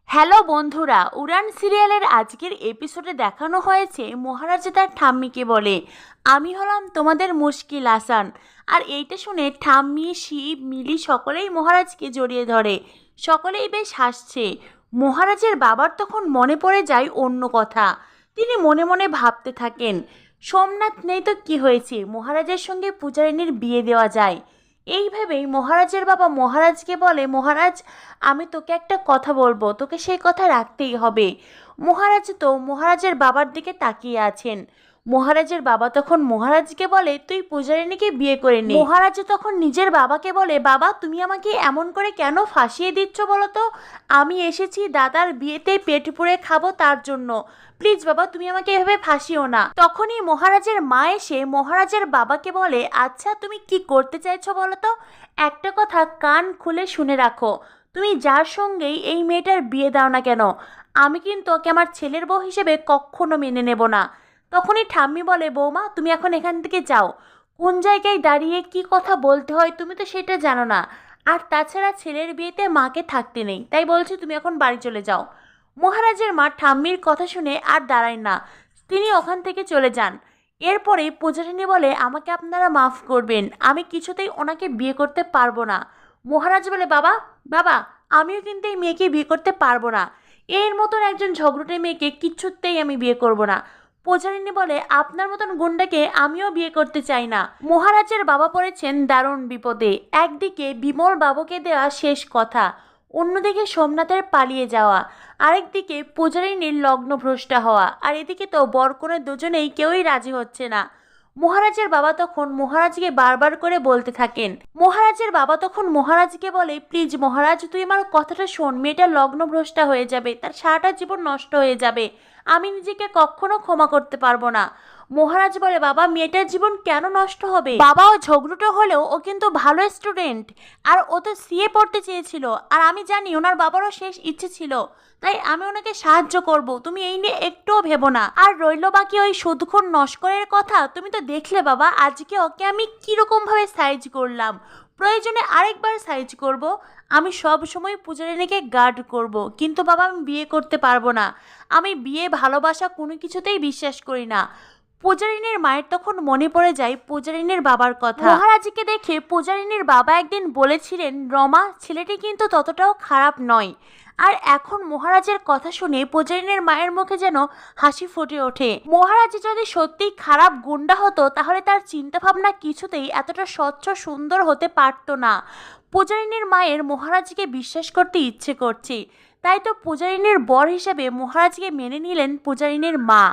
Hello বন্ধুরা, উড়ান সিরিয়ালের আজকের এপিসোডে দেখানো হয়েছে মহারাজ তার ঠাম্মিকে বলে, আমি হলাম তোমাদের মুশকিল আসান। আর এইটা শুনে ঠাম্মি, শিব, মিলি সকলেই মহারাজকে জড়িয়ে ধরে। সকলেই বেশ হাসছে। মহারাজের বাবার তখন মনে পড়ে যায় অন্য কথা। তিনি মনে মনে ভাবতে থাকেন, সোমনাথ নেই তো কি হয়েছে, মহারাজের সঙ্গে পূজারিনীর বিয়ে দেওয়া যায়। এই ভেবেই মহারাজের বাবা মহারাজকে বলে, মহারাজ আমি তোকে একটা কথা বলবো, তোকে সেই কথা রাখতেই হবে। মহারাজের বাবার দিকে তাকিয়ে আছেন। মহারাজের বাবা তখন মহারাজকে বলে, তুই পূজারিনীকে বিয়ে করে নে। মহারাজ তখন নিজের বাবাকে বলে, বাবা তুমি আমাকে এমন করে কেন ফাঁসিয়ে দিচ্ছ বলো তো? আমি এসেছি দাদার বিয়েতে পেট পুড়ে খাবো, তার জন্য। প্লিজ বাবা তুমি আমাকে এভাবে ফাঁসিও না। তখনই মহারাজের মা এসে মহারাজের বাবাকে বলে, আচ্ছা তুমি কি করতে চাইছো বলো তো? একটা কথা কান খুলে শুনে রাখো, তুমি যার সঙ্গেই এই মেয়েটার বিয়ে দাও না কেন, আমি কিন্তু ওকে আমার ছেলের বউ হিসেবে কখনো মেনে নেব না। তখনই ঠাম্মি বলে, বৌমা তুমি এখন এখান থেকে যাও। কোন জায়গায় দাঁড়িয়ে কি কথা বলতে হয় তুমি তো সেটা জানো না। আর তাছাড়া ছেলের বিয়েতে মাকে থাকতে নেই, তাই বলছি তুমি এখন বাড়ি চলে যাও। মহারাজের মা ঠাম্মির কথা শুনে আর দাঁড়ায় না, তিনি ওখান থেকে চলে যান। এরপরে পূজারিনী বলে, আমাকে আপনারা মাফ করবেন, আমি কিছুতেই ওনাকে বিয়ে করতে পারবো না। মহারাজ বলে, বাবা বাবা আমিও কিন্তু এই মেয়েকে বিয়ে করতে পারবো না। এর মতন একজন ঝগড়টে মেয়েকে কিছুতেই আমি বিয়ে করব না। পূজারিনী বলে, আপনার মতন গুন্ডাকে আমিও বিয়ে করতে চাই না। মহারাজের বাবা পড়েছেন দারুণ বিপদে। একদিকে বিমল বাবুকে দেওয়া শেষ কথা, অন্যদিকে সোমনাথের পালিয়ে যাওয়া, আরেকদিকে পূজারিনীর লগ্নভ্রষ্টা হওয়া, আর এদিকে তো বরকনে দুজনেই কেউই রাজি হচ্ছে না। মহারাজের বাবা তখন মহারাজকে বারবার করে বলতে থাকেন। মহারাজকে বলে, প্লিজ মহারাজ তুই আমার কথাটা শোন, মেয়েটা লগ্নভ্রষ্টা হয়ে যাবে, তার সারাটা জীবন নষ্ট হয়ে যাবে, আমি নিজেকে কখনো ক্ষমা করতে পারবো না। মহারাজ বলে, বাবা মেয়েটার জীবন কেন নষ্ট হবে? বাবা ও ঝগড়ুটো হলেও ও কিন্তু ভালো স্টুডেন্ট, আর ও তো সিএ পড়তে চেয়েছিল, আর আমি জানি ওনার বাবারও শেষ ইচ্ছে ছিল, তাই আমি ওনাকে সাহায্য করব, তুমি এই নিয়ে একটুও ভেবো না। আর রইল বাকি ওই সুদখোর নস্করের কথা, তুমি তো দেখলে বাবা আজকে ওকে আমি কিরকম ভাবে সাইজ করলাম, প্রয়োজনে আরেকবার সাইজ করব। আমি সব সময় পূজারিনীকে গার্ড করব, কিন্তু বাবা আমি বিয়ে করতে পারবো না। আমি বিয়ে ভালোবাসা কোনো কিছুতেই বিশ্বাস করি না। পূজারিনীর মায়ের তখন মনে পড়ে যায় পূজারিনীর বাবার কথা। মহারাজকে দেখে পূজারিনীর বাবা একদিন বলেছিলেন, রমা ছেলেটি কিন্তু ততটাও খারাপ নয়। আর এখন মহারাজের কথা শুনে পূজারিনীর মায়ের মুখে যেন হাসি ফুটে ওঠে। মহারাজ যদি সত্যিই খারাপ গুন্ডা হতো তাহলে তার চিন্তাভাবনা কিছুতেই এতটা স্বচ্ছ সুন্দর হতে পারতো না। পূজারিনীর মায়ের মহারাজকে বিশ্বাস করতে ইচ্ছে করছে, তাই তো পূজারিনীর বর হিসেবে মহারাজকে মেনে নিলেন পূজারিনীর মা।